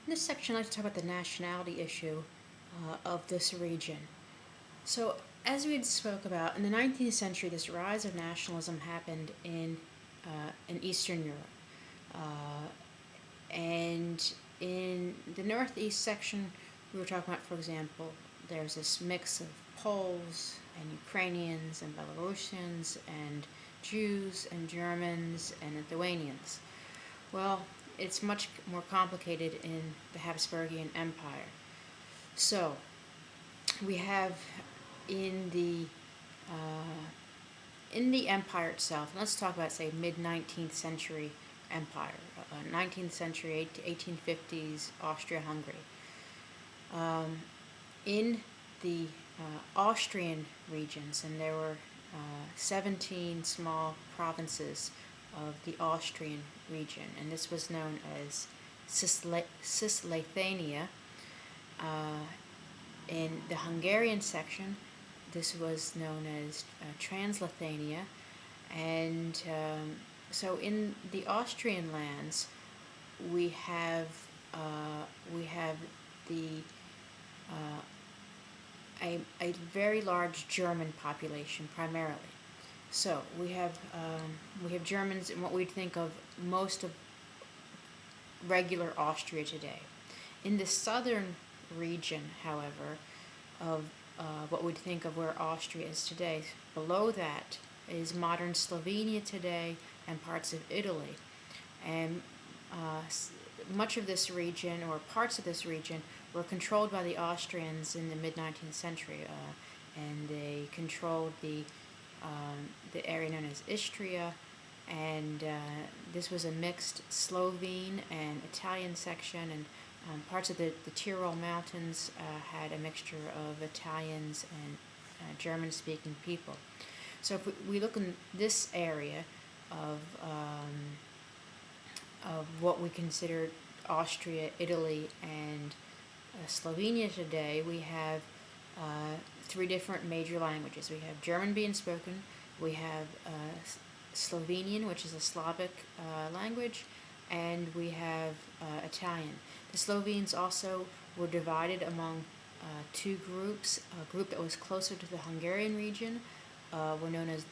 In this section, I'd like to talk about the nationality issue of this region. So, as we spoke about, in the 19th century, this rise of nationalism happened in Eastern Europe. And in the northeast section, we were talking about, for example, there's this mix of Poles and Ukrainians and Belarusians and Jews and Germans and Lithuanians. Well, it's much more complicated in the Habsburgian Empire. So, we have in the empire itself, and let's talk about, say, mid-19th century empire, 19th century, 1850s Austria-Hungary. In the Austrian regions, and there were 17 small provinces of the Austrian region, and this was known as Cisleithania. In the Hungarian section, this was known as Transleithania, and so in the Austrian lands, we have the a very large German population primarily. So we have Germans in what we'd think of most of regular Austria today. In the southern region, however, of what we'd think of where Austria is today, below that is modern Slovenia today and parts of Italy. And much of this region, or parts of this region, were controlled by the Austrians in the mid-19th century, and they controlled the area known as Istria, and this was a mixed Slovene and Italian section, and parts of the Tyrol Mountains had a mixture of Italians and German-speaking people. So if we look in this area of what we consider Austria, Italy, and Slovenia today, we have three different major languages. We have German being spoken, we have Slovenian, which is a Slavic language, and we have Italian. The Slovenes also were divided among two groups. A group that was closer to the Hungarian region were known as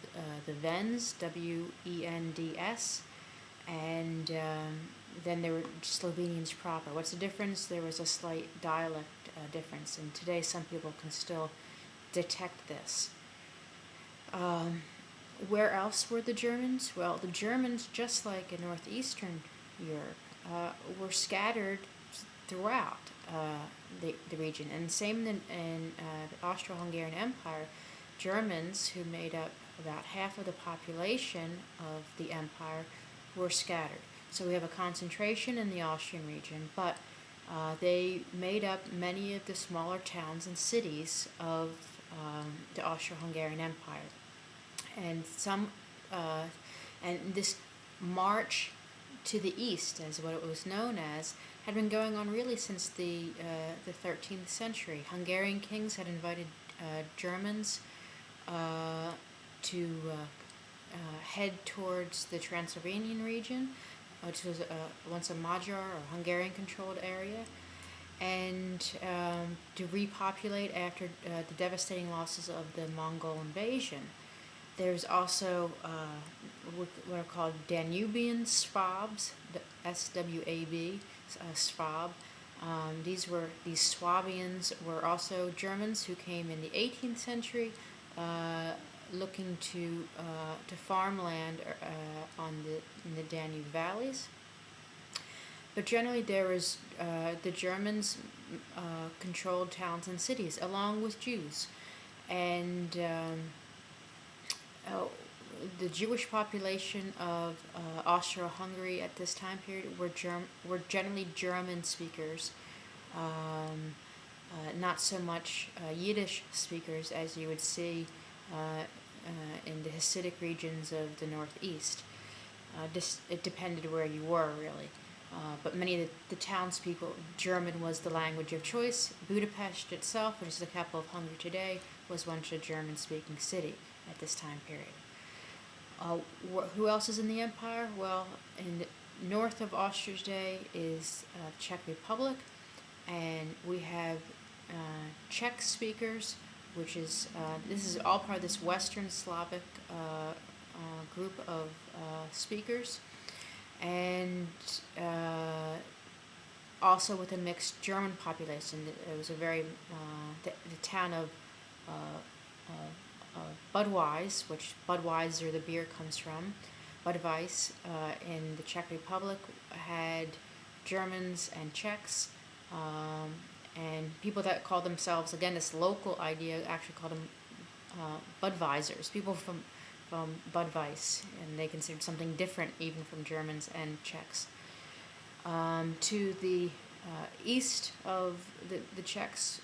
the Wends, W-E-N-D-S, and then there were Slovenians proper. What's the difference? There was a slight dialect difference, and today some people can still detect this. Where else were the Germans? Well, the Germans, just like in northeastern Europe, were scattered throughout the region. And same in the Austro-Hungarian Empire, Germans, who made up about half of the population of the empire, were scattered. So we have a concentration in the Austrian region, but they made up many of the smaller towns and cities of the Austro-Hungarian Empire. And and this march to the east, as what it was known as, had been going on really since the 13th century. Hungarian kings had invited Germans to head towards the Transylvanian region, which was once a Magyar or Hungarian-controlled area, and to repopulate after the devastating losses of the Mongol invasion. There's also what are called Danubian Swabs, S-W-A-B, Swab. These Swabians were also Germans who came in the 18th century, looking to farmland in the Danube valleys. But generally, there was the Germans controlled towns and cities along with Jews, and the Jewish population of Austro-Hungary at this time period were generally German speakers, not so much Yiddish speakers as you would see in the Hasidic regions of the northeast. It depended where you were, really. But many of the townspeople, German was the language of choice. Budapest itself, which is the capital of Hungary today, was once a German-speaking city at this time period. Who else is in the empire? Well, north of Austria today is Czech Republic, and we have Czech speakers, which is this is all part of this Western Slavic group of speakers, and also with a mixed German population. It was a very the town of Budweis, which Budweiser, the beer, comes from. Budweis in the Czech Republic had Germans and Czechs, and people that call themselves, again, this local idea, actually called them Budweisers, people from Budweis, and they considered something different even from Germans and Czechs. To the east of the Czechs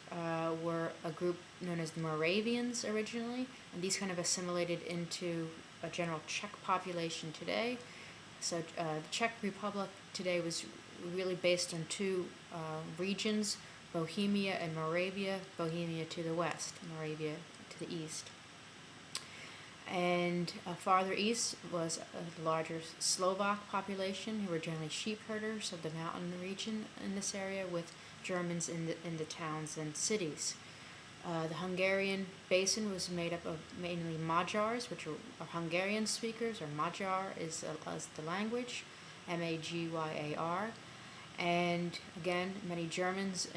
were a group known as the Moravians originally, and these kind of assimilated into a general Czech population today. So the Czech Republic today was really based on two regions, Bohemia and Moravia, Bohemia to the west, Moravia to the east. And farther east was a larger Slovak population, who were generally sheep herders of the mountain region in this area, with Germans in the towns and cities. The Hungarian basin was made up of mainly Magyars, which are Hungarian speakers, or Magyar is the language, Magyar, and again many Germans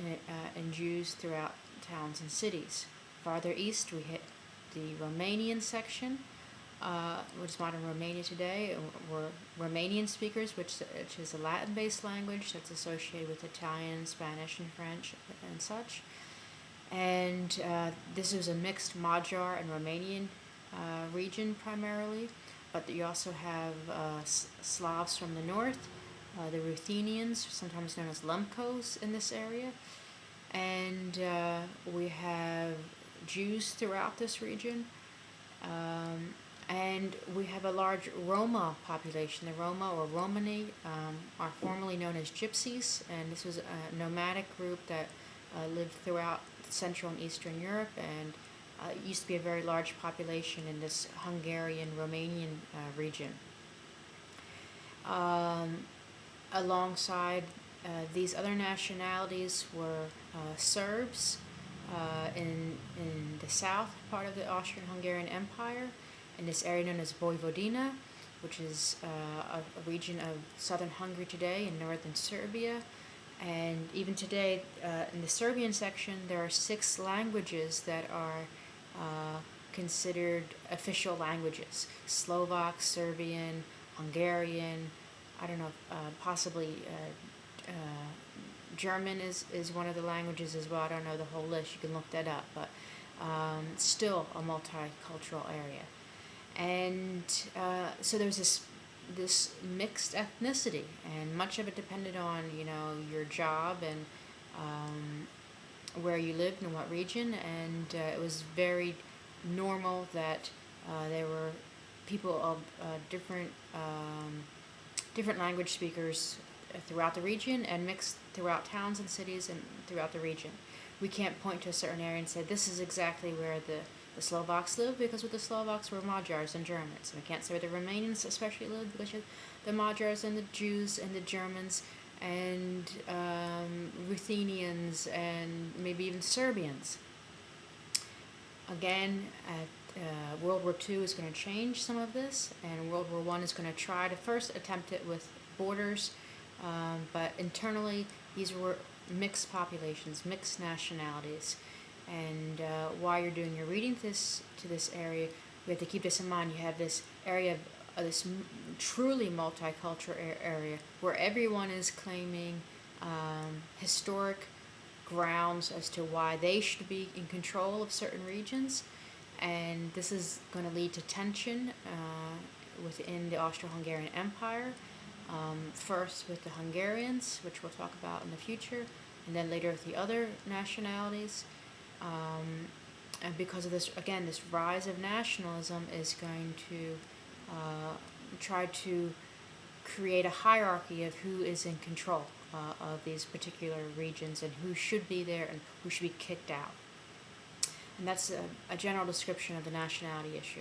and Jews throughout towns and cities. Farther east we hit the Romanian section, which is modern Romania today, were Romanian speakers, which is a Latin-based language that's associated with Italian, Spanish, and French and such. And this was a mixed Magyar and Romanian region primarily, but you also have Slavs from the north, the Ruthenians, sometimes known as Lemkos, in this area, and we have Jews throughout this region, and we have a large Roma population. The Roma, or Romani, are formerly known as Gypsies, and this was a nomadic group that lived throughout Central and Eastern Europe, and it used to be a very large population in this Hungarian-Romanian region. Alongside these other nationalities were Serbs in the south part of the Austrian-Hungarian Empire, in this area known as Vojvodina, which is a region of southern Hungary today in northern Serbia. And even today, in the Serbian section, there are 6 languages that are considered official languages: Slovak, Serbian, Hungarian, I don't know, possibly German is one of the languages as well. I don't know the whole list. You can look that up, but still a multicultural area. And so there's this mixed ethnicity, and much of it depended on your job and where you lived and what region. And it was very normal that there were people of different language speakers throughout the region, and mixed throughout towns and cities and throughout the region. We can't point to a certain area and say this is exactly where the Slovaks live, because with the Slovaks were Magyars and Germans. And we can't say where the Romanians especially lived, because you have the Magyars and the Jews and the Germans and Ruthenians and maybe even Serbians. Again, World War II is going to change some of this, and World War I is going to try to first attempt it with borders, but internally these were mixed populations, mixed nationalities. And while you're doing your reading to this area, we have to keep this in mind. You have this area of this truly multicultural area where everyone is claiming historic grounds as to why they should be in control of certain regions, and this is going to lead to tension within the Austro-Hungarian Empire, first with the Hungarians, which we'll talk about in the future, and then later with the other nationalities. And because of this, again, this rise of nationalism is going to try to create a hierarchy of who is in control of these particular regions, and who should be there and who should be kicked out. And that's a general description of the nationality issue.